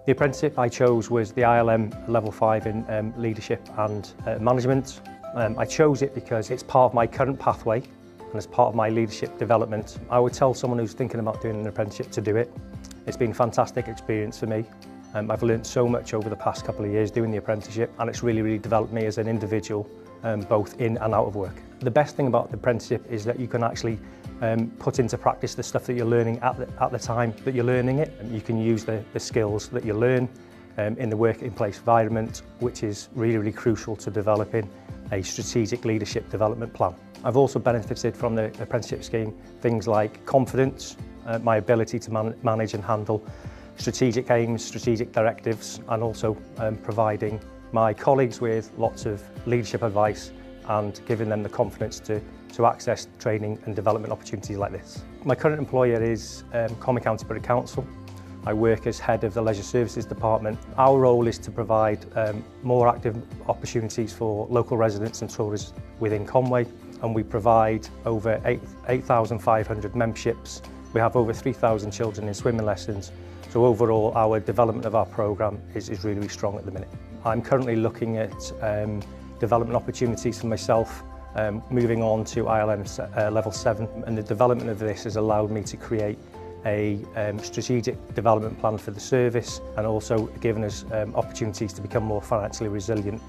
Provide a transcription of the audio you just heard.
The apprenticeship I chose was the ILM Level 5 in Leadership and Management. I chose it because it's part of my current pathway and as part of my leadership development. I would tell someone who's thinking about doing an apprenticeship to do it. It's been a fantastic experience for me. I've learned so much over the past couple of years doing the apprenticeship, and it's really developed me as an individual, both in and out of work. The best thing about the apprenticeship is that you can actually put into practice the stuff that you're learning at the time that you're learning it. You can use the skills that you learn in the working-place environment, which is really crucial to developing a strategic leadership development plan. I've also benefited from the apprenticeship scheme things like confidence, my ability to manage and handle strategic aims, strategic directives, and also providing my colleagues with lots of leadership advice and giving them the confidence to access training and development opportunities like this. My current employer is Conwy County Borough Council. I work as head of the Leisure Services Department. Our role is to provide more active opportunities for local residents and tourists within Conwy, and we provide over 8,500 memberships. We have over 3,000 children in swimming lessons. So overall, our development of our programme is really strong at the minute. I'm currently looking at development opportunities for myself, moving on to ILM Level 7, and the development of this has allowed me to create a strategic development plan for the service and also given us opportunities to become more financially resilient